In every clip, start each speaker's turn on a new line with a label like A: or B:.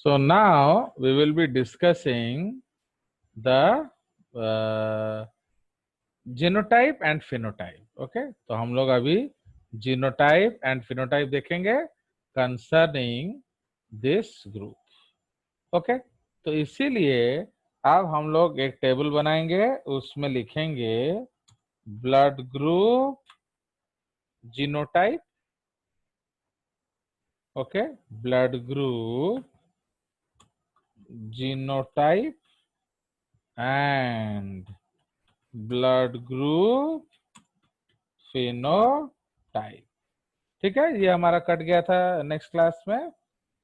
A: So now we will be discussing the uh, genotype and phenotype. Okay, तो हम लोग अभी जीनोटाइप एंड फिनोटाइप देखेंगे कंसर्निंग दिस ग्रुप. ओके, तो इसीलिए अब हम लोग एक टेबल बनाएंगे, उसमें लिखेंगे blood group genotype. Okay, blood group genotype and blood group phenotype. ठीक है, ये हमारा कट गया था नेक्स्ट क्लास में,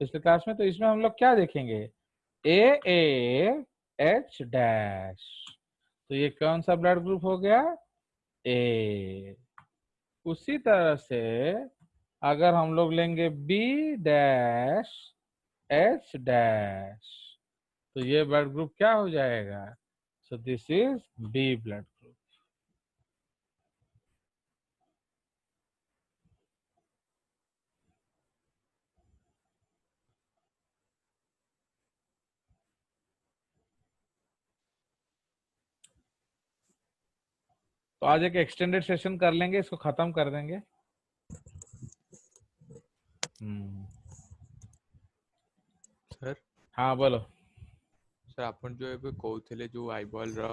A: पिछले क्लास में. तो इसमें हम लोग क्या देखेंगे, ए एच डैश. तो ये कौन सा ब्लड ग्रुप हो गया, ए. उसी तरह से अगर हम लोग लेंगे बी डैश एच डैश, तो ये ब्लड ग्रुप क्या हो जाएगा, so this is B blood group. तो आज एक एक्सटेंडेड सेशन कर लेंगे, इसको खत्म कर देंगे.
B: सर
A: हाँ बोलो.
B: सर आपण जो एबे कहउथिले जो आईबॉल रो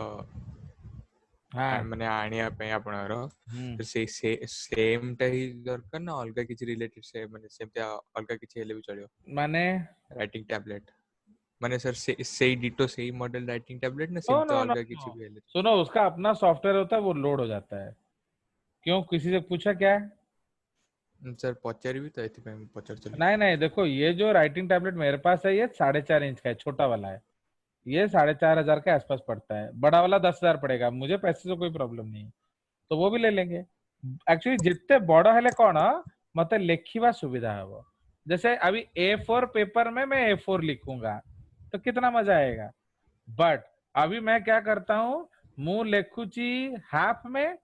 A: हाँ.
B: माने आनिया पे आपण रो
A: हम्म.
B: तो से सेम टा ही दरकार ना अलगा किछि रिलेटेड से माने सेम ता अलगा किछि हेले भी चलियो
A: माने
B: राइटिंग टैबलेट माने सर से डिटो से मॉडल राइटिंग टैबलेट ना
A: नो
B: सेम
A: नो
B: ता
A: नो
B: अलगा किछि
A: नो,
B: भी हेले.
A: सुनो, उसका अपना सॉफ्टवेयर होता है, वो लोड हो जाता है. क्यों, किसी से पूछा क्या है?
B: सर पचारि भी तो एथि पे पचार चली.
A: नहीं नहीं, देखो ये जो राइटिंग टैबलेट मेरे पास है, ये 4.5 इंच का है, छोटा वाला है. ये 4,500 के आसपास पड़ता है. बड़ा वाला 10,000 पड़ेगा. मुझे पैसे से कोई प्रॉब्लम नहीं है, तो वो भी ले लेंगे. एक्चुअली जितने बड़ हेले कौन मत लिखा सुविधा हम. जैसे अभी A4 पेपर में मैं A4 लिखूंगा तो कितना मजा आएगा. बट अभी मैं क्या करता हूँ, मुंह लिखुची हाफ में,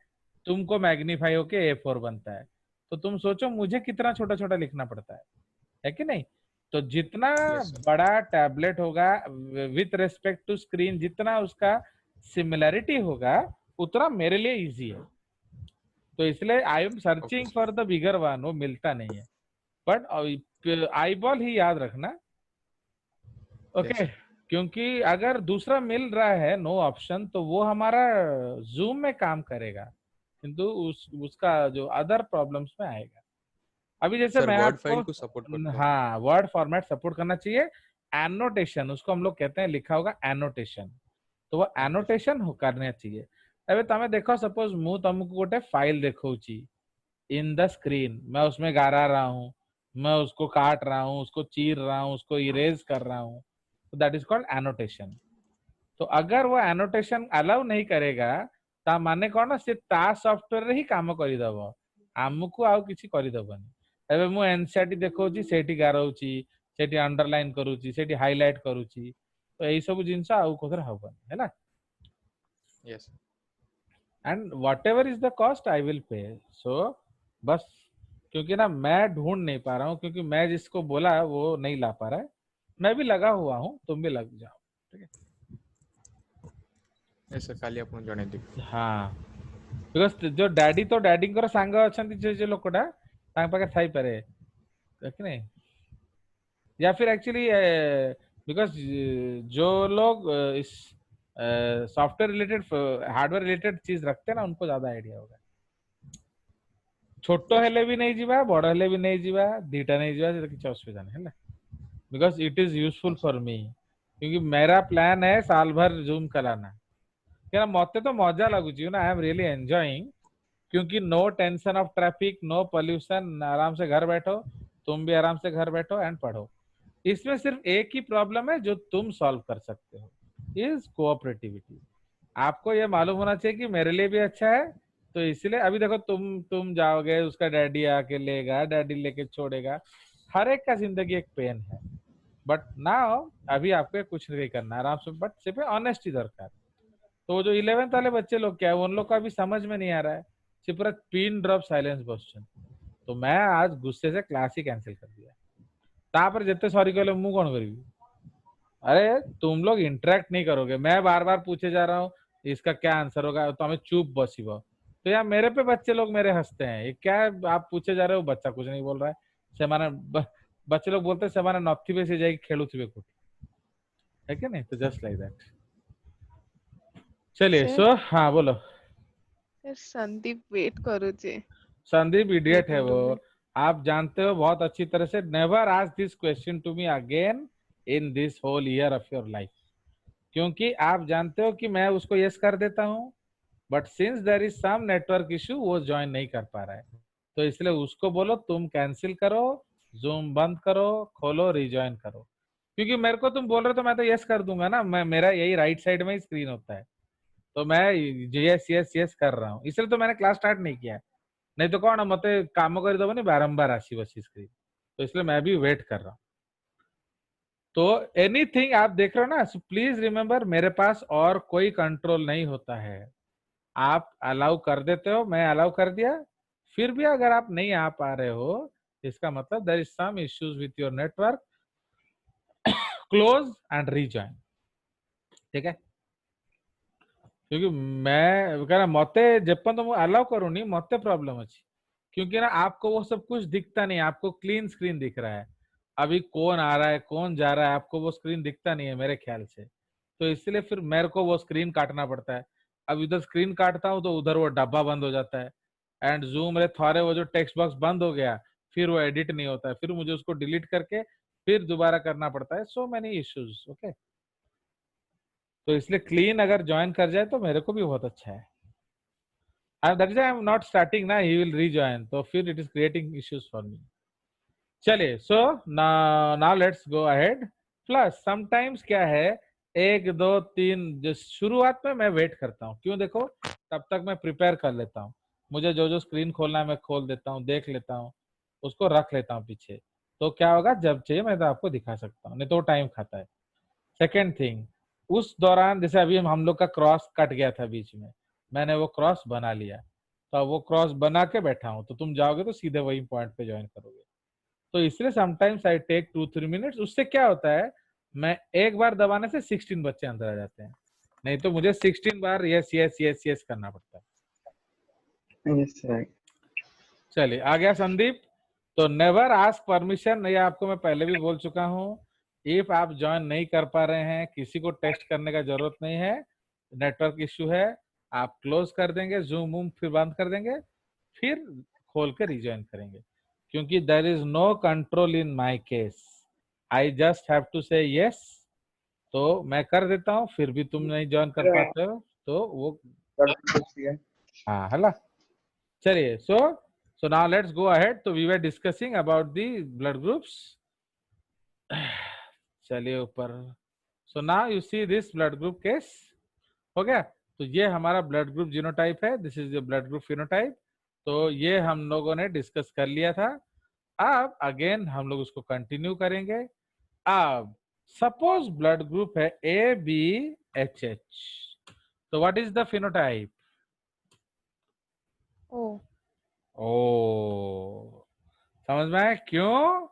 A: तुमको मैग्नीफाई होके A4 बनता है. तो तुम सोचो मुझे कितना छोटा छोटा लिखना पड़ता है कि नहीं. तो जितना
B: यस सर.
A: बड़ा टैबलेट होगा विथ रेस्पेक्ट टू स्क्रीन, जितना उसका सिमिलैरिटी होगा, उतना मेरे लिए इजी है. तो इसलिए I am
B: okay
A: searching
B: sir.
A: For the bigger one, वो मिलता नहीं है. बट आई बॉल ही याद रखना.
B: Yes
A: okay,
B: sir.
A: क्योंकि अगर दूसरा मिल रहा है नो ऑप्शन, तो वो हमारा जूम में काम करेगा, किंतु उसका जो अदर प्रॉब्लम्स में आएगा. अभी जैसे
B: सर
A: मैं
B: वर्ड
A: आपको,
B: फाइल को सपोर्ट करता है.
A: हाँ, वर्ड फॉर्मेट सपोर्ट करना चाहिए. एनोटेशन उसको हम लोग कहते हैं, लिखा होगा एनोटेशन, तो वो
B: ओके सर.
A: एनोटेशन करना चाहिए. एबे तमे देखो, सपोज मु तुमको गोटे फाइल देखौची इन द स्क्रीन, मैं उसमें गारा रहा हूँ, मैं उसको काट रहा हूँ, उसको चीर रहा हूँ, उसको इरेज कर रहा हूँ, तो दैट इज कॉल्ड एनोटेशन. तो अगर वो एनोटेशन अलाउ नहीं करेगा, ता माने कौन, से ता सॉफ्टवेयर रे ही काम करिदब, आमको आउ किछि करिदबनी. एबे मु एनसीईआरटी देखौची, सेठी गारौची, सेठी अंडरलाइन करूची, सेठी हाइलाइट करूची, तो एई सब जिंस आउ कोथर हबनी हैला.
B: Yes sir.
A: And whatever is the cost I will pay. So बस, क्योंकि ना मैं ढूंढ नहीं पा रहा हूँ, क्योंकि मैं जिसको बोला वो नहीं ला पा रहा है. मैं भी लगा हुआ हूँ, तुम भी लग जाओ. ठीक है.
B: Yes sir. काली आपण जणे दे.
A: हाँ, बिकॉज जो डैडी, तो डैडी सांग अच्छा जो लोकटा पाखे थाई पारे कि नहीं, या फिर एक्चुअली बिकॉज जो लोग इस सॉफ्टवेयर रिलेटेड, हार्डवेयर रिलेटेड चीज रखते हैं ना, उनको ज्यादा आइडिया होगा. छोट
B: यस
A: हेले भी नहीं जीवा, बड़ हेले भी नहीं जीवा, दीटा नहीं जीवा, से किसी असुविधा नहीं है, बिकॉज इट इज यूजफुल
B: हाँ सर.
A: For me. क्योंकि मेरा प्लान है साल भर जूम कराना, क्या मते तो मजा लगुच ना, आई एम रियली एंजॉइंग. क्योंकि no tension of traffic, no pollution, आराम से घर बैठो, तुम भी आराम से घर बैठो एंड पढ़ो. इसमें सिर्फ एक ही प्रॉब्लम है जो तुम सॉल्व कर सकते हो, इज कोऑपरेटिविटी. आपको ये मालूम होना चाहिए कि मेरे लिए भी अच्छा है. तो इसलिए अभी देखो, तुम जाओगे, उसका डैडी आके लेगा, डैडी लेके छोड़ेगा, हर एक का जिंदगी एक पेन है. बट नाउ अभी आपको कुछ नहीं करना, आराम से, बट सिर्फ ऑनेस्टी दरकार. तो जो 11th वाले बच्चे लोग क्या है, उन लोग का भी समझ में नहीं आ रहा है, सिर्फ पूरा पिन ड्रॉप साइलेंस क्वेश्चन. तो मैं आज गुस्से से क्लास ही कैंसिल कर दिया. तापर जिते सॉरी कहले मु कौन करी. अरे तुम लोग इंटरेक्ट नहीं करोगे, मैं बार बार पूछे जा रहा हूँ इसका क्या आंसर होगा, तो हमें चुप बसी वो। तो यार मेरे पे बच्चे लोग मेरे हंसते हैं, ये क्या है, आप पूछे जा रहे हो, बच्चा कुछ नहीं बोल रहा है। सेमाने बच्चे लोग बोलते हैं सेमाने नॉथी पे से जाएगी खेलू थी कुछ, है क्या नहीं, तो जस्ट लाइक दैट। चलिए
C: सर
A: सो हाँ बोलो।
C: सर संदीप वेट करो जे
A: संदीप इडियट है
C: वेटिंग
A: वो,
C: रूम में।
A: आप जानते हो बहुत अच्छी तरह से। Never ask this question to me again in this whole year of your life, क्योंकि आप जानते हो कि मैं उसको यस कर देता हूँ, but since there is some network issue वो ज्वाइन नहीं कर पा रहा है, तो इसलिए उसको बोलो तुम कैंसिल करो, जूम बंद करो, खोलो, रिज्वाइन करो। क्योंकि मेरे को तुम बोल रहे हो तो मैं तो यस कर दूंगा ना, मैं मेरा यही राइट साइड में ही स्क्रीन होता है, तो मैं यस यस यस कर रहा हूँ, इसलिए तो मैंने क्लास स्टार्ट नहीं किया। नहीं तो कौन मत काम करदबनी बारंबार आसी बसी स्क्रीन, तो इसलिए मैं भी वेट कर रहा हूँ। तो एनीथिंग आप देख रहे हो ना, सो प्लीज रिमेम्बर मेरे पास और कोई कंट्रोल नहीं होता है। आप अलाउ कर देते हो, मैं अलाउ कर दिया, फिर भी अगर आप नहीं आ पा रहे हो, इसका मतलब there is some issues with your network, close and rejoin, ठीक है। क्योंकि मैं कह रहा मते जेपन तो अलाउ करूनी मते प्रॉब्लम अच्छी, क्योंकि ना आपको वो सब कुछ दिखता नहीं, आपको क्लीन स्क्रीन दिख रहा है, अभी कौन आ रहा है कौन जा रहा है आपको वो स्क्रीन दिखता नहीं है मेरे ख्याल से, तो इसलिए फिर मेरे को वो स्क्रीन काटना पड़ता है। अब इधर स्क्रीन काटता हूँ तो उधर वो डब्बा बंद हो जाता है, एंड जूम रे थोड़े वो जो टेक्स्ट बॉक्स बंद हो गया, फिर वो एडिट नहीं होता है, फिर मुझे उसको डिलीट करके फिर दोबारा करना पड़ता है, सो मेनी इश्यूज, ओके। तो इसलिए क्लीन अगर ज्वाइन कर जाए तो मेरे को भी बहुत अच्छा है। That is I am not starting ना, ही विल रीजॉइन, तो फिर it is creating issues for me. चलिए so now let's go ahead. Plus sometimes क्या है, एक दो तीन जो शुरुआत में मैं वेट करता हूँ, क्यों देखो तब तक मैं प्रिपेयर कर लेता हूँ, मुझे जो जो स्क्रीन खोलना है मैं खोल देता हूँ, देख लेता हूँ, उसको रख लेता हूँ पीछे, तो क्या होगा जब चाहिए मैं तो आपको दिखा सकता हूँ, नहीं तो टाइम खाता है। सेकेंड थिंग, उस दौरान जैसे अभी हम लोग का क्रॉस कट गया था बीच में, मैंने वो क्रॉस बना लिया, तो अब वो क्रॉस बना के बैठा हूँ, तो तुम जाओगे तो सीधे वही पॉइंट पे ज्वाइन करोगे, तो इसलिए समटाइम्स आई टेक 2-3 मिनट्स। उससे क्या होता है, मैं एक बार दबाने से 16 बच्चे अंदर आ जाते हैं, नहीं तो मुझे 16 बार यस यस यस यस करना पड़ता है।
D: Yes sir.
A: चलिए आ गया संदीप। तो नेवर आस्क परमिशन, ये आपको मैं पहले भी बोल चुका हूँ, इफ आप ज्वाइन नहीं कर पा रहे हैं किसी को टेक्स्ट करने का जरूरत नहीं है, नेटवर्क इश्यू है, आप क्लोज कर देंगे जूम वूम, फिर बंद कर देंगे, फिर खोल के रिज्वाइन करेंगे, क्योंकि there is no control in my case, I just have to say yes, तो मैं कर देता हूँ, फिर भी तुम नहीं ज्वाइन कर पाते हो तो वो हाँ हला। चलिए so now let's go ahead, so we were discussing about the blood groups। चलिए ऊपर, so now you see this blood group case, हो गया। तो ये हमारा ब्लड ग्रुप जीनोटाइप है, this is the blood group phenotype, तो ये हम लोगों ने डिस्कस कर लिया था। अब अगेन हम लोग उसको कंटिन्यू करेंगे। अब सपोज ब्लड ग्रुप है ए बी एच एच, तो what is the phenotype?
C: O
A: O समझ में आया क्यों?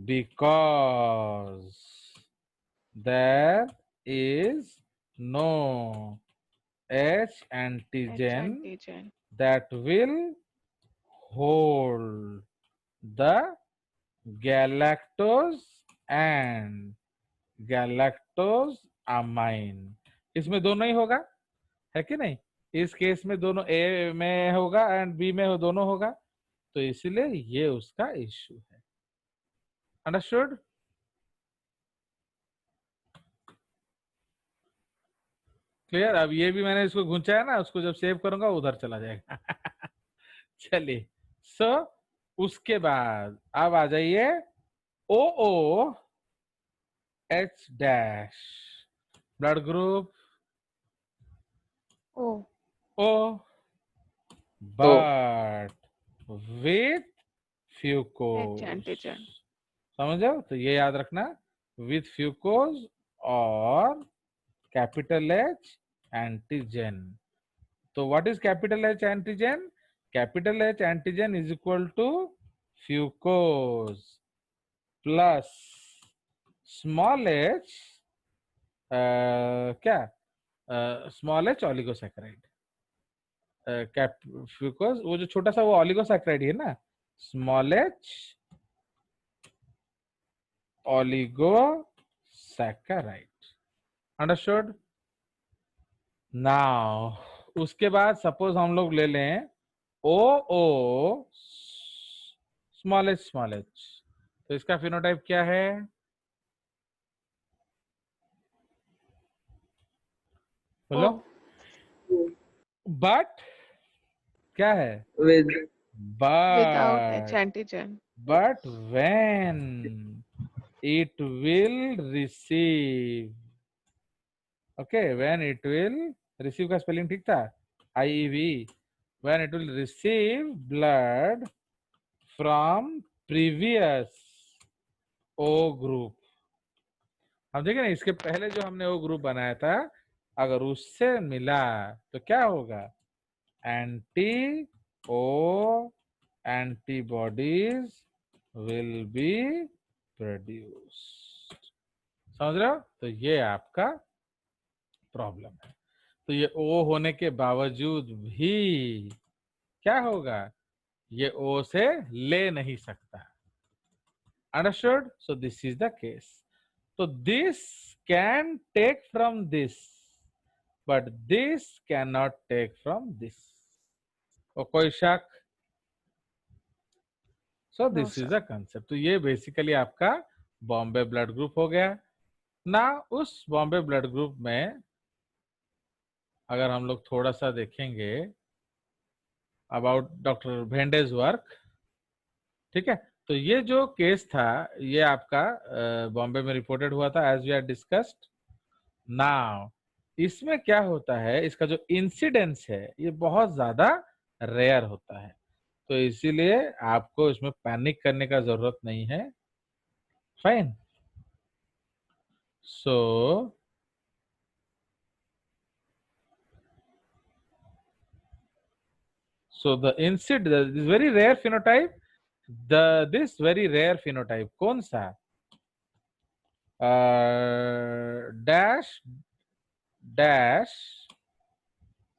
A: Because there is no H antigen
C: antigen.
A: that will hold the galactose and galactose amine, इसमें दोनों ही होगा, है कि नहीं? इस केस में दोनों ए में होगा एंड बी में दोनों होगा, तो इसलिए ये उसका इश्यू है। अंडरस्टूड? क्लियर? अब ये भी मैंने इसको घुंचा है ना, उसको जब सेव करूंगा उधर चला जाएगा। चलिए सो उसके बाद अब आ जाइए O O H dash, blood group
C: O
A: O, but with fucose,
C: H antigen.
A: समझो? तो ये याद रखना, विथ फ्यूकोज और कैपिटल एच एंटीजन। तो what is capital H antigen? Capital H antigen is equal to fucose plus small H क्या small H oligosaccharide, because वो जो छोटा सा वो ऑलिगोसैकेराइड है ना, small H oligosaccharide, understood. Now उसके बाद सपोज हम लोग ले लें ओ ओ स्मॉल एच, तो इसका फिनोटाइप क्या है? बोलो।
C: O
A: बट क्या है?
D: with
C: without H
A: but
C: antigen.
A: but when it will receive, okay, when it will receive का स्पेलिंग ठीक था, IEV, when it will receive blood from previous O group, हम देखें ना इसके पहले जो हमने O ग्रुप बनाया था, अगर उससे मिला तो क्या होगा? Anti O antibodies will be produced, समझ रहे हो? तो ये आपका प्रॉब्लम है। तो ये O होने के बावजूद भी क्या होगा? ये O से ले नहीं सकता, understood? So this is the case. तो this can take from this, but this can not take from this. और कोई शक? So
C: No,
A: this is
C: sir.
A: The concept. तो ये बेसिकली आपका बॉम्बे ब्लड ग्रुप हो गया ना। उस बॉम्बे ब्लड ग्रुप में अगर हम लोग थोड़ा सा देखेंगे अबाउट डॉक्टर भेंडेज वर्क, ठीक है, तो ये जो केस था ये आपका बॉम्बे में रिपोर्टेड हुआ था, as we are discussed. Now इसमें क्या होता है, इसका जो इंसिडेंस है ये बहुत ज्यादा रेयर होता है, तो इसीलिए आपको इसमें पैनिक करने का जरूरत नहीं है। Fine. So the incident, this very rare phenotype, this very rare phenotype कौन सा? Dash dash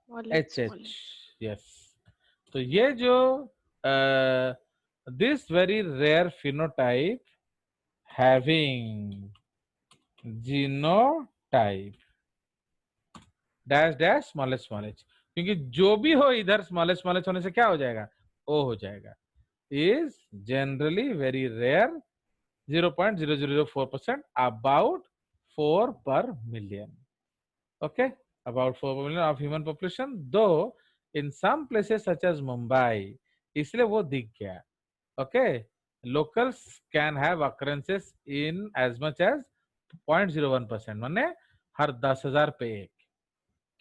C: Small
A: HH,
C: small h.
A: yes। तो ये जो this very rare phenotype having genotype dash dash small h, क्योंकि जो भी हो इधर स्मॉल एच होने से क्या हो जाएगा? ओ हो जाएगा। Is generally very rare, 0.0004%, about 4 per million, okay, about 4 per million of human population, though in some places such as Mumbai, इसलिए वो दिख गया। okay, locals can have occurrences in as much as 0.01%, माने हर 10,000 पे एक।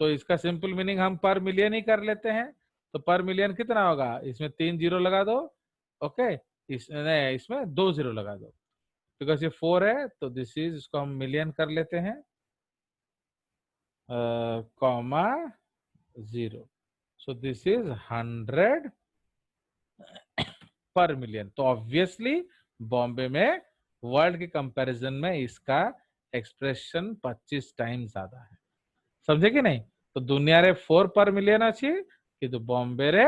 A: तो इसका सिंपल मीनिंग हम पर मिलियन ही कर लेते हैं, तो पर मिलियन कितना होगा? इसमें 3 जीरो लगा दो, ओके, इसमें 2 जीरो लगा दो, बिकॉज ये 4 है तो दिस इज, इसको हम मिलियन कर लेते हैं, कॉमा 0, सो दिस इज 100 पर मिलियन। तो ऑब्वियसली बॉम्बे में वर्ल्ड के कंपैरिजन में इसका एक्सप्रेशन 25 टाइम ज्यादा है, समझे कि नहीं? तो दुनिया रे 4 पर मिलियन अच्छी, कि बॉम्बे रे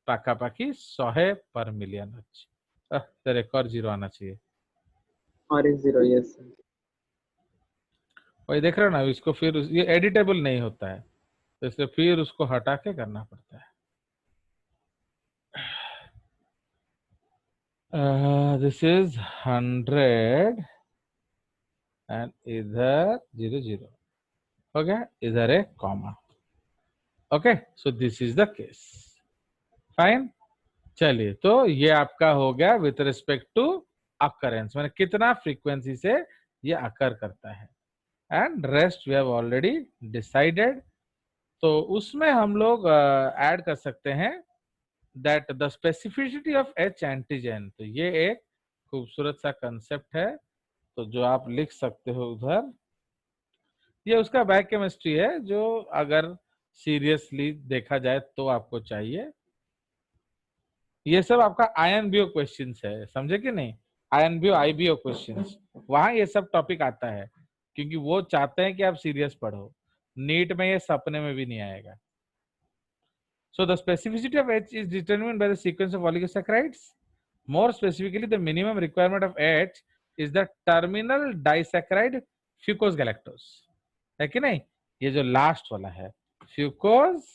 A: पाखापाखी 100 पर मिलियन अच्छी। तेरे एक और जीरो आना चाहिए,
D: or is 0, yes sir.
A: वही देख रहे हो ना, इसको फिर ये एडिटेबल नहीं होता है, तो इसलिए फिर उसको हटा के करना पड़ता है। दिस इज 100 एंड इधर 0 हो गया, इधर एक comma, okay, so this is the case. Fine, चलिए, तो ये आपका हो गया विथ रिस्पेक्ट टू अकरेंस, मैंने कितना फ्रीक्वेंसी से ये अकर करता है, and rest we have already decided. तो उसमें हम लोग ऐड कर सकते हैं that the specificity of H antigen, तो ये एक खूबसूरत सा कंसेप्ट है, तो जो आप लिख सकते हो उधर, ये उसका बायोकेमिस्ट्री है जो अगर सीरियसली देखा जाए तो आपको चाहिए। ये सब आपका INBO क्वेश्चंस है, समझे कि नहीं? INBO IBO क्वेश्चंस, वहां ये सब टॉपिक आता है क्योंकि वो चाहते हैं कि आप सीरियस पढ़ो। नीट में ये सपने में भी नहीं आएगा। So the specificity of H is determined by the sequence of oligosaccharides. More specifically, the minimum requirement of H is the terminal disaccharide fucose galactose. है कि नहीं? ये जो लास्ट वाला है fucose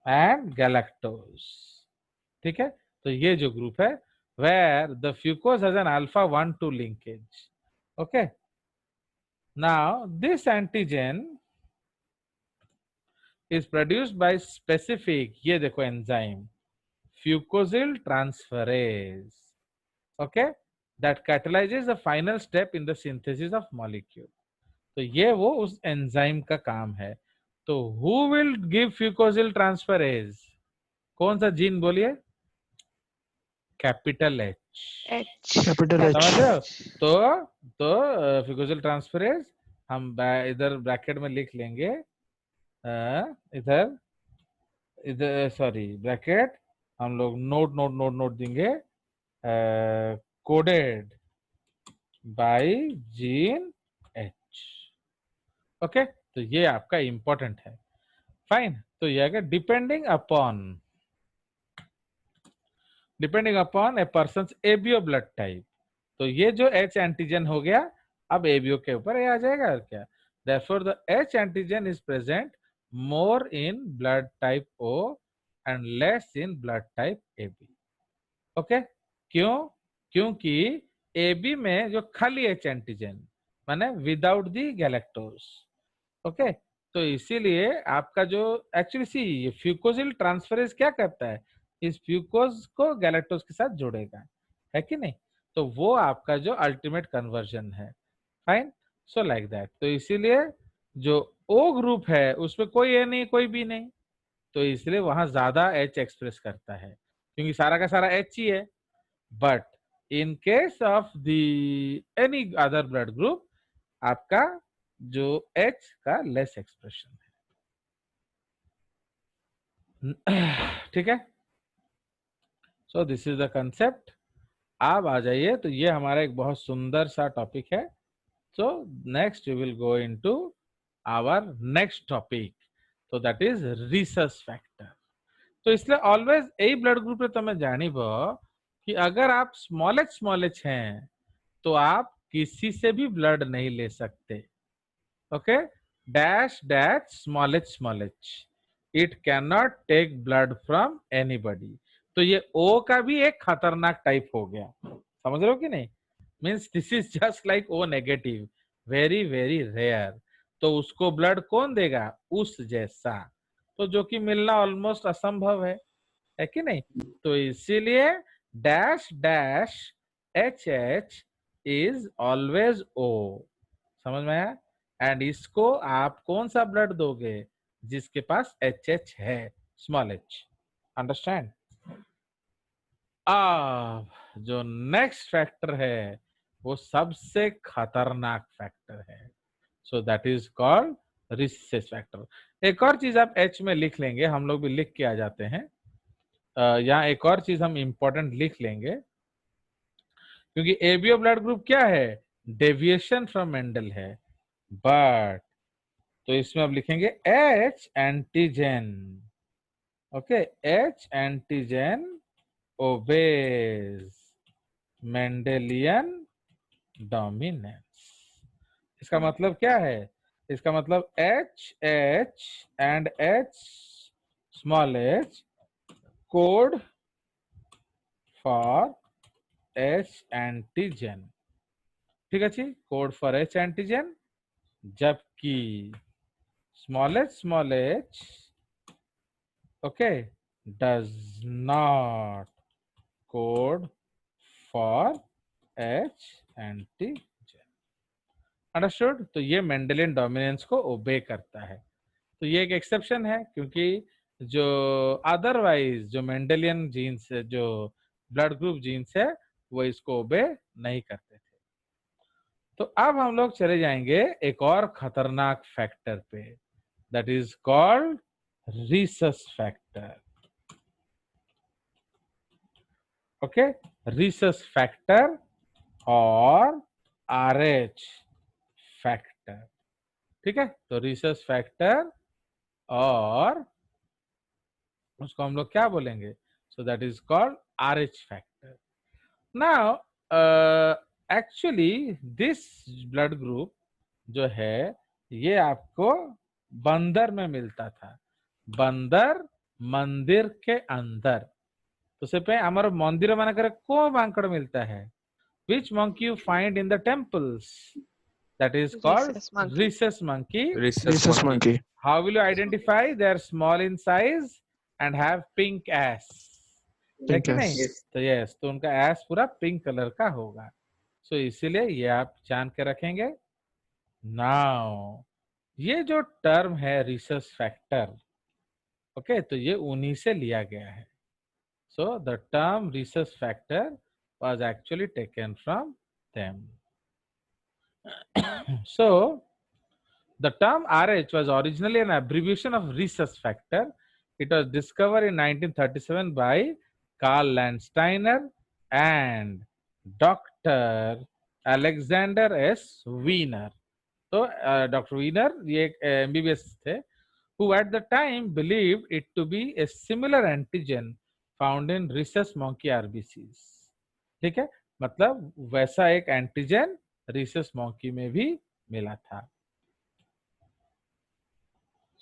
A: and galactose, ठीक है? तो ये जो ग्रुप है where the fucose has an alpha 1,2 linkage. Okay. Now this antigen is produced by specific, ये देखो enzyme fucosyl transferase, okay, that catalyzes the final step in the synthesis of molecule. तो ये वो उस एंजाइम का काम है। तो who will give fucosyl transferase? कौन सा जीन बोलिए? Capital H.
E: Capital H.
A: समझ रहे हो? तो fucosyl transferase हम इधर ब्रैकेट में लिख लेंगे, इधर इधर सॉरी ब्रैकेट हम लोग नोट नोट नोट नोट देंगे, coded by gene H. Okay, तो ये आपका इंपॉर्टेंट है। फाइन, तो ये आएगा डिपेंडिंग अपॉन ए पर्सन्स एबीओ ब्लड टाइप। तो ये जो एच एंटीजन हो गया, अब एबीओ के ऊपर ये आ जाएगा और क्या। Therefore, the H antigen is present more in blood type O and less in blood type AB. Okay, क्यों? क्योंकि AB में जो खाली H एंटीजन माने विदाउट दी गैलेक्टोज, ओके, तो इसीलिए आपका जो एक्चुअली सी ये फ्यूकोसिल ट्रांसफरेज क्या करता है, इस फ्यूकोज को गैलेक्टोज के साथ जोड़ेगा, है कि नहीं? तो वो आपका जो अल्टीमेट कन्वर्जन है। Fine, so like that. तो इसीलिए जो ओ ग्रुप है उसमें कोई ए नहीं कोई बी नहीं, तो इसलिए वहां ज्यादा एच एक्सप्रेस करता है क्योंकि सारा का सारा एच ही है। But in case of the any other blood group आपका जो एच का लेस एक्सप्रेशन है। ठीक है, सो दिस इज द कंसेप्ट। आप आ जाइए, तो ये हमारा एक बहुत सुंदर सा टॉपिक है। So next we will go into our next topic, so that is rhesus factor। तो इसलिए ऑलवेज यही ब्लड ग्रुप तमें जानिब कि अगर आप स्मॉल एच हैं तो आप किसी से भी ब्लड नहीं ले सकते। Okay, dash dash small H, it can not take blood from anybody. तो ये ओ का भी एक खतरनाक टाइप हो गया, समझ रहे हो कि नहीं? Means this is just like O negative, very very rare. तो उसको ब्लड कौन देगा? उस जैसा, तो जो कि मिलना ऑलमोस्ट असंभव है कि नहीं? तो इसीलिए dash dash H H is always O. समझ में आया? एंड इसको आप कौन सा ब्लड दोगे? जिसके पास एच एच है, स्मॉल एच। अंडरस्टैंड? जो नेक्स्ट फैक्टर है वो सबसे खतरनाक फैक्टर है, so that is called recess factor. एक और चीज आप एच में लिख लेंगे, हम लोग भी लिख के आ जाते हैं। यहाँ एक और चीज हम इंपॉर्टेंट लिख लेंगे, क्योंकि एबीओ ब्लड ग्रुप क्या है? डेविएशन फ्रॉम मेंडल है। बट तो इसमें अब लिखेंगे H antigen. Okay, H antigen obeys Mendelian dominance. इसका मतलब क्या है? इसका मतलब H H and H small H code for H antigen. ठीक है, कोड फॉर एच एंटीजन, जबकि small H okay does not code for H antigen. Understood? तो ये मेंडेलियन डोमिनेंस को ओबे करता है। तो ये एक एक्सेप्शन है, क्योंकि जो अदरवाइज जो मेंडेलियन जीन्स, जो ब्लड ग्रुप जीन्स है, वो इसको ओबे नहीं करते थे। तो अब हम लोग चले जाएंगे एक और खतरनाक फैक्टर पे, that is called Rhesus factor. Okay, Rhesus factor और आरएच फैक्टर। ठीक है, तो रिसर्च फैक्टर और उसको हम लोग क्या बोलेंगे, so that is called RH factor. Now actually this blood group जो है ये आपको बंदर में मिलता था, बंदर मंदिर के अंदर। तो से पे हमारे मंदिर मानकर को मांकड़ मिलता है, which monkey you find in the temples, that is called
C: Rhesus monkey.
A: rhesus monkey.
B: Rhesus monkey.
A: How will you identify? They are small in size and have pink ass, है
E: Pink
A: कि
E: ass.
A: नहीं?
D: Yes.
A: तो yes, तो उनका S पूरा pink colour का होगा, सो इसीलिए ये आप जान के रखेंगे। नाउ ये जो टर्म है रिसर्च फैक्टर, ओके, तो ये उन्हीं से लिया गया है। So the term research factor was actually taken from them. So the term RH was originally an abbreviation of rhesus factor. It was discovered in 1937 by Karl Landsteiner and Dr. Alexander S. Wiener. So Dr. Wiener ये MBBS थे, who at the time believed it to be a similar antigen found in rhesus monkey RBCs. ठीक है, मतलब वैसा एक antigen rhesus monkey में भी मिला था।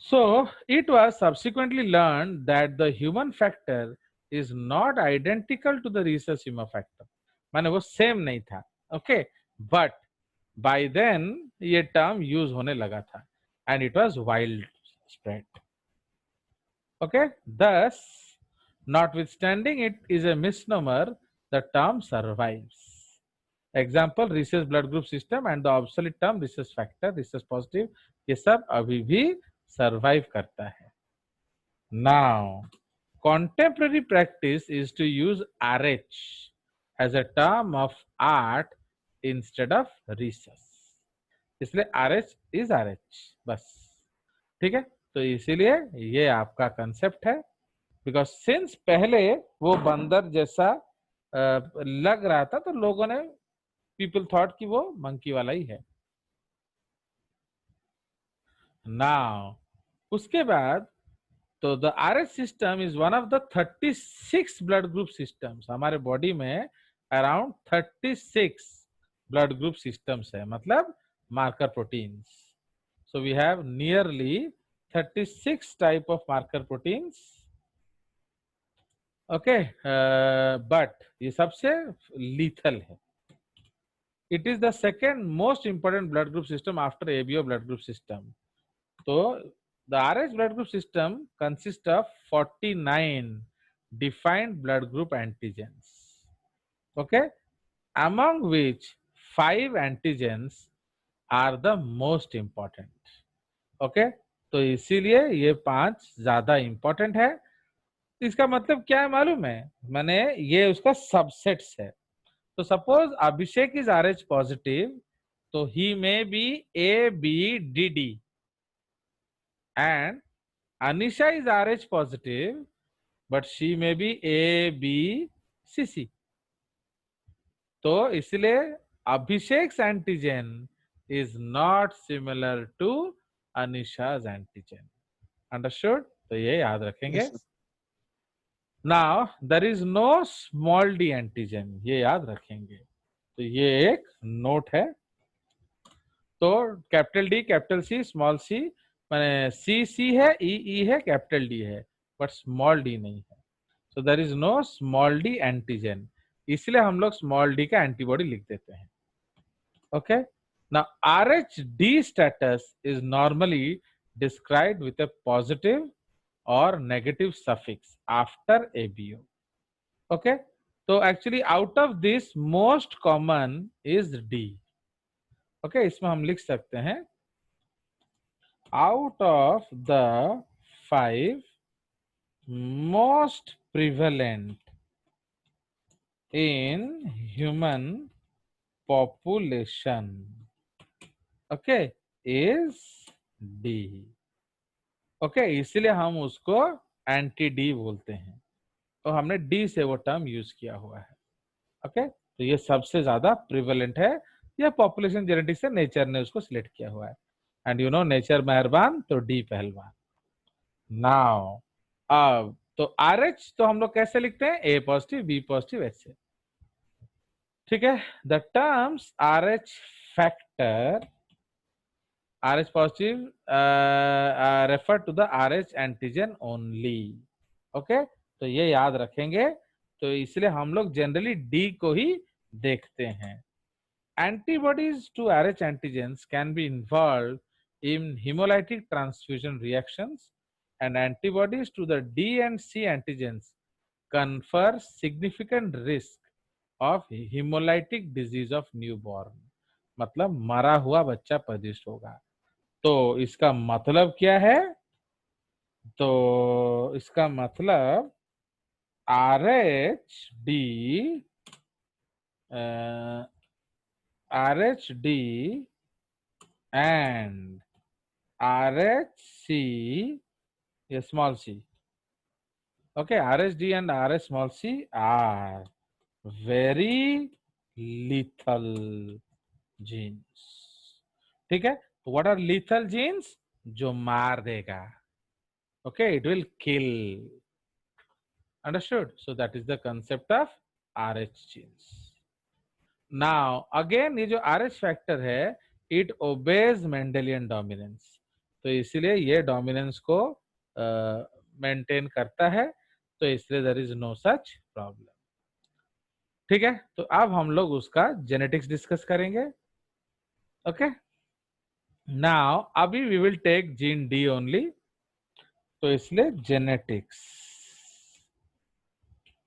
A: So it was subsequently learned that the human factor is not identical to the rhesus human factor, माने वो सेम नहीं था, ओके, बट by then ये टर्म यूज होने लगा था and it was widespread. Okay, thus notwithstanding it is a misnomer, the term survives. Example, rhesus blood group system and the obsolete term rhesus factor, rhesus positive, ये सब अभी भी survive करता है। Now contemporary practice is to use RH as a term of art instead of rhesus, इसलिए RH is RH बस। ठीक है, तो इसीलिए ये आपका कंसेप्ट है, बिकॉज सिंस पहले वो बंदर जैसा लग रहा था तो लोगों ने पीपल थॉट कि वो मंकी वाला ही है। नाउ उसके बाद तो the RH system is one of the 36 blood group systems. हमारे बॉडी में अराउंड 36 ब्लड ग्रुप सिस्टम्स है, मतलब marker proteins. So we have nearly 36 type of marker proteins, okay, but ये सबसे लीथल है। It is the second most important blood group system after ABO blood group system. तो the RH blood group system consists of 49 defined blood group antigens, okay, among which 5 antigens are the most important, okay, तो इसीलिए ये 5 ज्यादा important है। इसका मतलब क्या है मालूम है, मैंने ये उसका सबसेट्स है। तो suppose Abhishek is RH positive, तो he may be ABDD and Anisha is RH positive, but she may be ABCC. तो इसलिए अभिषेक antigen is not similar to Anisha's antigen. Understood? तो ये याद रखेंगे।
E: Yes, sir.
A: Now there is no small d antigen, ये याद रखेंगे। तो ये एक नोट है। तो capital D, capital C, small c, माने सी है, ई है, कैपिटल डी है, बट स्मॉल डी नहीं है। So there is no small D antigen, इसलिए हम लोग स्मॉल डी का एंटीबॉडी लिख देते हैं। Okay, now RH D status is normally described with a positive और negative suffix after ABO। Okay, तो actually out of this most common is D। Okay, इसमें हम लिख सकते हैं out of the 5 most prevalent in human population, okay, is D। okay, इसलिए हम उसको एंटी डी बोलते हैं, तो हमने डी से वो टर्म यूज किया हुआ है। ओके, तो ये सबसे ज्यादा प्रिवेलेंट है, या पॉपुलेशन जेनेटिक्स से नेचर ने उसको सिलेक्ट किया हुआ है। एंड यू नो नेचर मेहरबान तो डी पहलवान। नाउ अब तो RH तो हम लोग कैसे लिखते हैं, A पॉजिटिव B पॉजिटिव ऐसे, ठीक है। The terms RH factor, RH positive refer to the RH antigen only. Okay, तो ये याद रखेंगे, तो इसलिए हम लोग जनरली डी को ही देखते हैं। Antibodies to RH antigens can be involved in hemolytic transfusion reactions, and antibodies to the D and C antigens confer significant risk of hemolytic disease of newborn। मतलब मरा हुआ बच्चा पैदा होगा। तो इसका मतलब क्या है, तो इसका मतलब RHD and RHC, a small c, okay, RHD and RH small c are very lethal genes, ठीक है। तो what are lethal genes, जो मार देगा, okay, it will kill, understood? So that is the concept of RH genes। Now again ये जो RH factor है, it obeys Mendelian dominance, तो इसलिए ये डोमिनेंस को मेंटेन करता है, तो इसलिए there is no such problem, ठीक है। तो अब हम लोग उसका जेनेटिक्स डिस्कस करेंगे। ओके, नाउ अभी we will take gene D only, तो इसलिए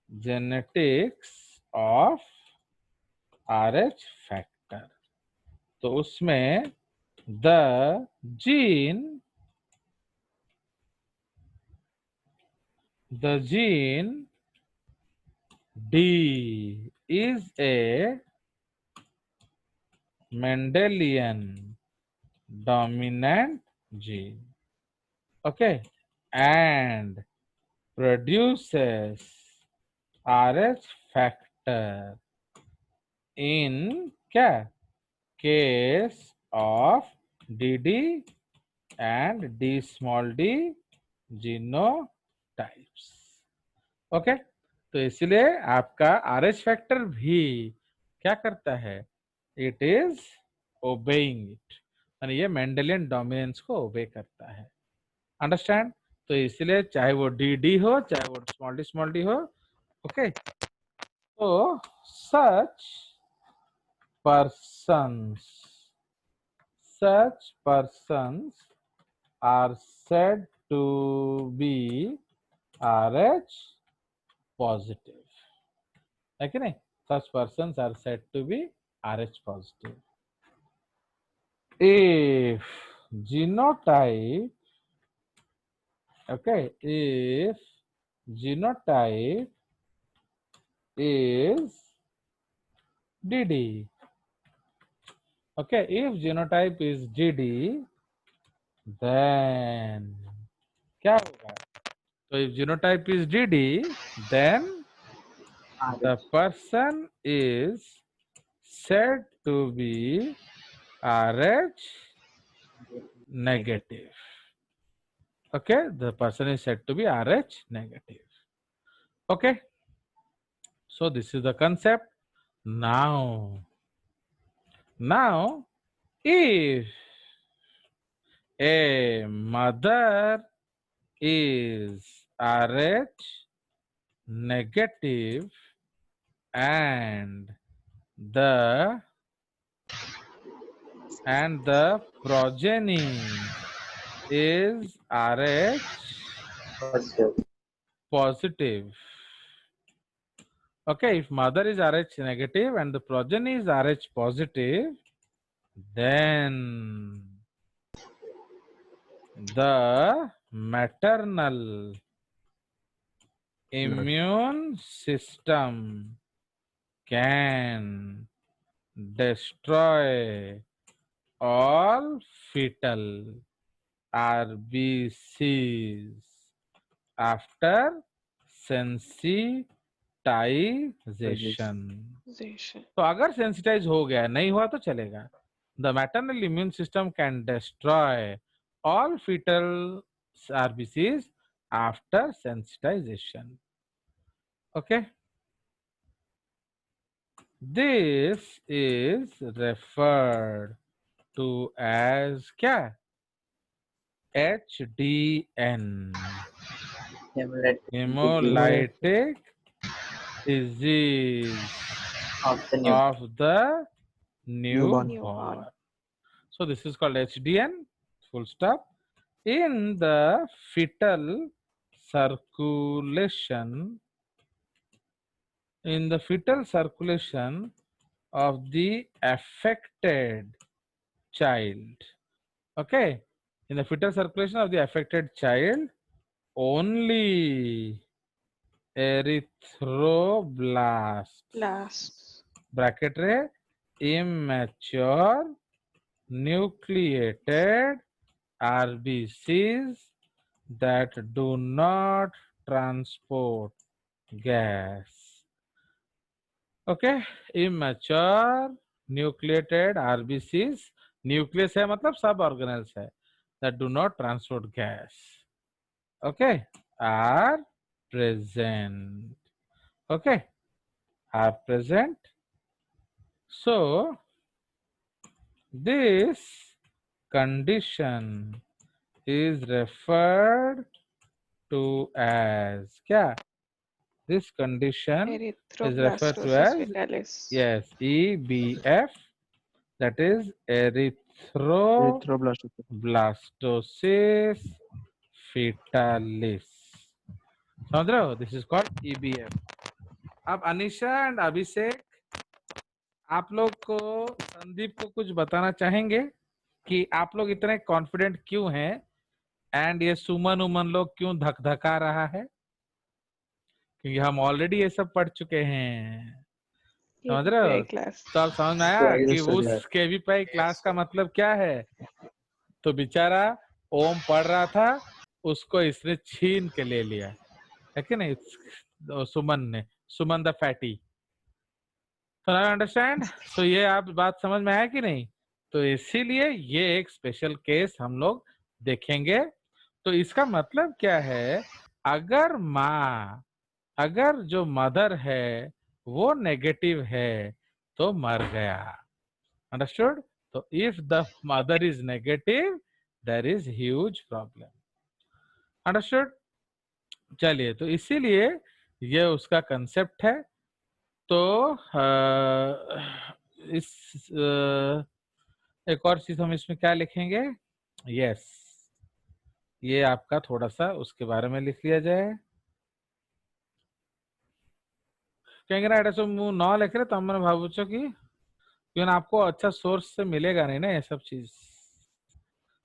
A: जेनेटिक्स ऑफ RH फैक्टर, तो उसमें the gene D is a Mendelian dominant gene, okay, and produces RH factor in case of DD and D small d genotypes, okay. तो इसलिए आपका RH factor भी क्या करता है, इट इज ओबेइंग इट, यानी ये मेंडेलियन डोमिनेंस को ओबे करता है, अंडरस्टैंड? तो इसलिए चाहे वो डी हो, चाहे वो स्मॉल डी हो, ओके। तो सच persons are said to be RH positive, है कि नहीं? Such persons are said to be RH positive if genotype, okay, if genotype is DD, okay, if genotype is DD, then क्या होगा? So if genotype is DD, then the person is said to be RH negative. Okay, the person is said to be RH negative. Okay, so this is the concept. Now if a mother is RH negative and the progeny is RH positive. Okay, if mother is RH negative and the progeny is RH positive, then the maternal immune system can destroy all fetal RBCs after sensitivity
C: Zation.
A: तो अगर sensitize हो गया, नहीं हुआ तो चलेगा. The maternal immune system can destroy all fetal RBCs after sensitization. Okay, this is referred to as क्या? HDN, hemolytic disease
D: of the new
A: of the
D: newborn.
A: newborn. So this is called HDN, full stop. In the fetal circulation, of the affected child, okay, in the fetal circulation of the affected child, only erythroblasts
C: Blast.
A: bracket re immature nucleated RBCs that do not transport gas. Okay, immature nucleated RBCs, nucleus है मतलब सब organelles है, that do not transport gas, okay, are present. Okay, are present. So this condition is referred to as क्या? This condition is referred to
C: Erythroblastosis
A: as,
C: fetalis.
A: yes, EBF, that is erythroblastosis fetalis. समझ रहे हो? This is called EBF. अब Anisha and अभिषेक, आप लोग को, संदीप को कुछ बताना चाहेंगे कि आप लोग इतने कॉन्फिडेंट क्यों हैं एंड ये सुमन उमन लोग क्यों धक धका रहा है? क्योंकि हम ऑलरेडी ये सब पढ़ चुके हैं. समझ रहे हो?
C: क्लास.
A: तो अब समझ में आया कि उस केवीपाई क्लास का मतलब क्या है. तो बेचारा ओम पढ़ रहा था, उसको इसने छीन के ले लिया है कि नहीं, सुमन ने, सुमन द फैटी. तो आई अंडरस्टैंड. सो ये आप बात समझ में आया कि नहीं? तो इसीलिए ये एक स्पेशल केस हम लोग देखेंगे. तो इसका मतलब क्या है, अगर माँ, अगर जो मदर है वो नेगेटिव है तो मर गया. अंडरस्टूड? तो if the mother is negative there is huge problem. Understood? चलिए, तो इसीलिए ये उसका कंसेप्ट है. तो एक और चीज हम इसमें क्या लिखेंगे, यस, ये आपका थोड़ा सा उसके बारे में लिख लिया जाए. कहेंगे ना एटा सब मुंह न लिख रहे तो हमने भावुचो कि क्यों आपको अच्छा सोर्स से मिलेगा नहीं ना ये सब चीज.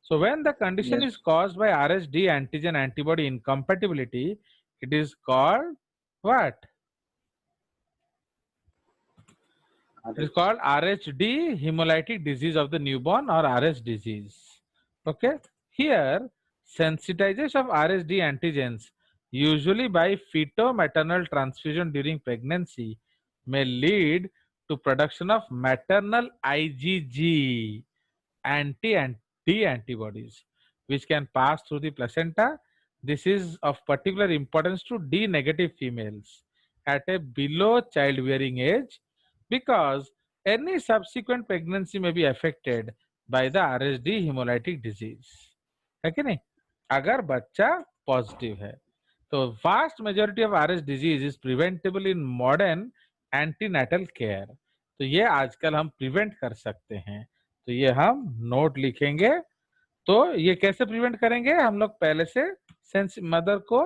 A: So when the condition is caused by RSD antigen antibody incompatibility, it is called what? It is called RHD, hemolytic disease of the newborn, or RH disease. Okay, here sensitization of RSD antigens, usually by feto-maternal transfusion during pregnancy, may lead to production of maternal IgG antibodies, which can pass through the placenta. This is of particular importance to D negative females at a below childbearing age, because any subsequent pregnancy may be affected by the RSD hemolytic disease. है कि नहीं? अगर बच्चा positive है तो vast majority of RS disease is preventable in modern antenatal care. तो ये आजकल हम प्रिवेंट कर सकते हैं. तो ये हम नोट लिखेंगे. तो ये कैसे प्रिवेंट करेंगे? हम लोग पहले से मदर को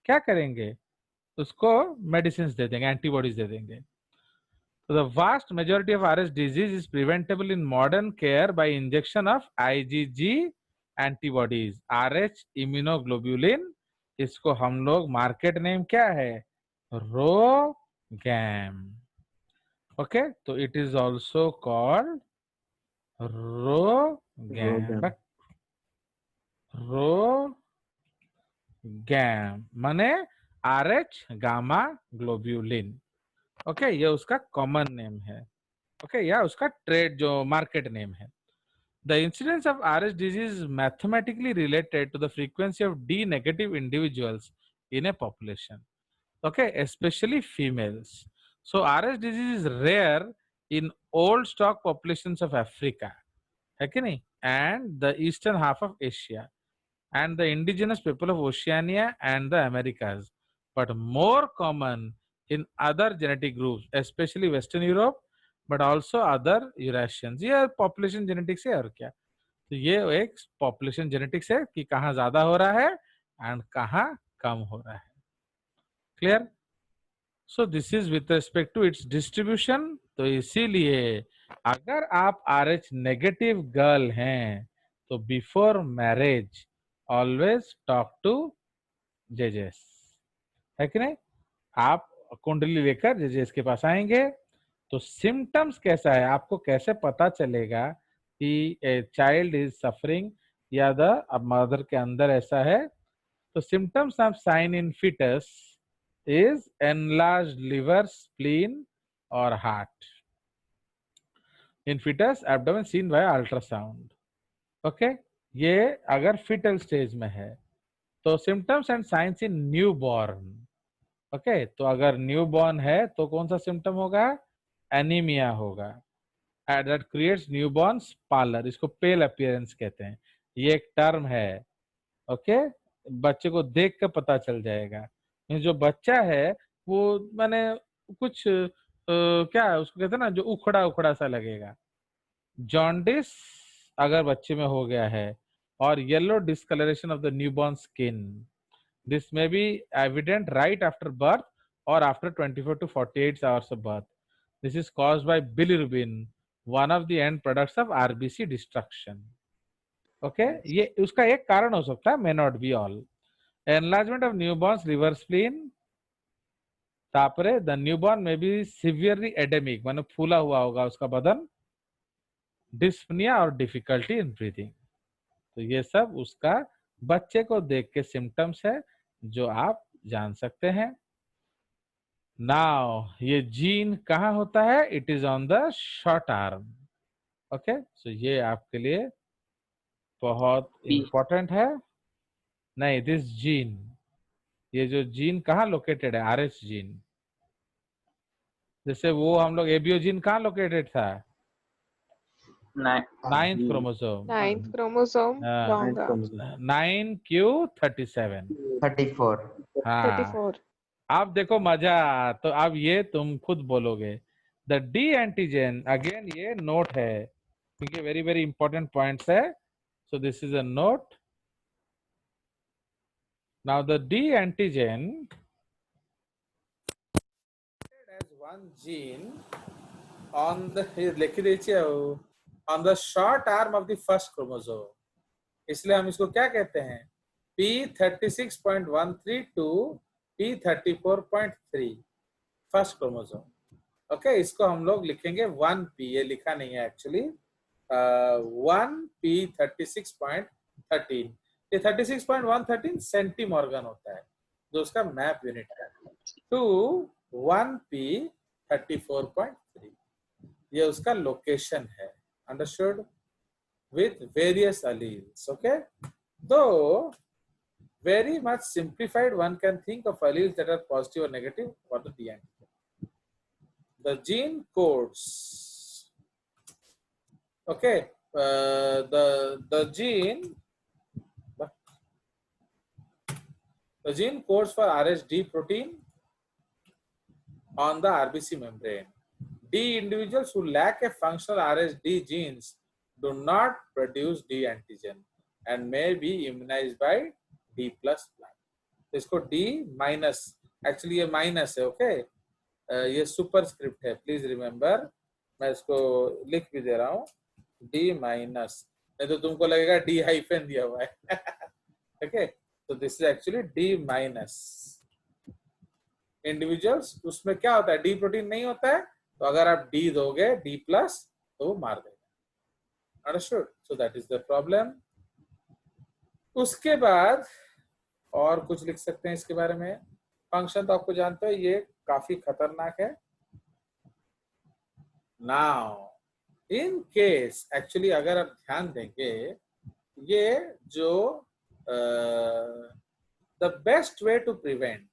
A: क्या करेंगे, उसको मेडिसिन दे देंगे, एंटीबॉडीज दे देंगे. So the vast majority of RS disease is preventable in modern care by injection of IgG antibodies, RH immunoglobulin. इसको हम लोग मार्केट नेम क्या है, रोगैम. ओके, तो इट इज ऑल्सो कॉल्ड रोगैम. रोगैम माने RH गामा ग्लोब्यूलिन। ओके, ये उसका कॉमन नेम है। ओके, या उसका ट्रेड जो मार्केट नेम है। The incidence of RH disease is mathematically related to the frequency of D negative individuals in a population. Okay, especially females. So RH disease is rare in old stock populations of Africa, है कि नहीं? And the eastern half of Asia and the indigenous people of Oceania and the Americas, but more common in other genetic groups, especially Western Europe, but also other Eurasians. ये population genetics है और क्या? तो ये एक population genetics है कि कहाँ ज्यादा हो रहा है एंड कहाँ कम हो रहा है। Clear? So this is with respect to its distribution. तो इसीलिए अगर आप RH नेगेटिव गर्ल हैं तो before marriage always talk to जेजेस, है कि नहीं? आप कुंडली लेकर जेजेस के पास आएंगे तो सिम्टम्स कैसा है आपको कैसे पता चलेगा कि ए चाइल्ड इज सफरिंग या द मदर के अंदर ऐसा है? तो symptoms of sign in fetus is enlarged liver, spleen और heart in fetus, abdomen seen by ultrasound. Okay, ये अगर फीटल स्टेज में है। तो symptoms and signs in newborn. Okay, तो अगर न्यू बॉर्न है तो कौन सा सिम्टम होगा? एनीमिया होगा। that creates newborn pallor, इसको पेल अपीयरेंस कहते हैं। ये एक टर्म है। ओके, बच्चे को देख कर पता चल जाएगा। जो बच्चा है वो माने कुछ क्या है उसको कहते हैं ना, जो उखड़ा उखड़ा सा लगेगा। जॉन्डिस अगर बच्चे में हो गया है और yellow discoloration of the newborn skin, this may be evident right after birth और after 24 to 48 hours of birth. This is caused by bilirubin, one of the end products of RBC destruction. Okay, ये उसका एक कारण हो सकता है, may not be all. Enlargement of newborn's liver, spleen. तापरे the newborn may be severely edemic, माने फूला हुआ होगा उसका बदन। Dyspnea और difficulty in breathing. तो ये सब उसका बच्चे को देख के सिम्टम्स है जो आप जान सकते हैं। नाउ ये जीन कहाँ होता है? It is on the short arm. Okay, so ये आपके लिए बहुत इंपॉर्टेंट है। नहीं, दिस जीन, ये जो जीन कहाँ लोकेटेड है? RH gene. जैसे वो हम लोग एबीओ जीन कहाँ लोकेटेड था? 9th chromosome.
C: 9th chromosome, long arm.
A: 9q37।
D: 34।
A: हाँ,
C: 34.
A: आप देखो मजा। तो अब ये तुम खुद बोलोगे। द डी एंटीजन, अगेन ये नोट है क्योंकि वेरी वेरी इंपॉर्टेंट पॉइंट्स है। सो this is a note. Now the D antigen as one gene on the, लिख दीजिए, on the short arm of the first chromosome। इसलिए हम इसको क्या कहते हैं? P36.13 to P34.3 first chromosome. Okay, इसको हम लोग लिखेंगे 1P, ये लिखा नहीं है एक्चुअली। 1P36.13, ये 36.113 सेंटीमॉर्गन होता है जो उसका मैप यूनिट है। 1P34.3 ये उसका लोकेशन है। Understood? with various alleles. Okay, though very much simplified, one can think of alleles that are positive or negative for the D antigen. The gene codes, okay, the gene codes for RHD protein on the RBC membrane. D individuals who lack a functional RHD genes do not produce D antigen and may be immunized by D plus blood. इसको D minus, actually ये minus है। Okay, ये superscript है, please remember. मैं इसको लिख भी दे रहा हूँ, D माइनस, नहीं तो तुमको लगेगा D हाइफन दिया हुआ है। ओके, तो this is actually D minus. Individuals उसमें क्या होता है? D प्रोटीन नहीं होता है, तो अगर आप D दोगे D प्लस तो वो मार देगा। Understood? So that is the problem. उसके बाद और कुछ लिख सकते हैं इसके बारे में। फंक्शन तो आपको जानते हो, ये काफी खतरनाक है। नाउ इन केस एक्चुअली अगर आप ध्यान देंगे, ये जो the best way to prevent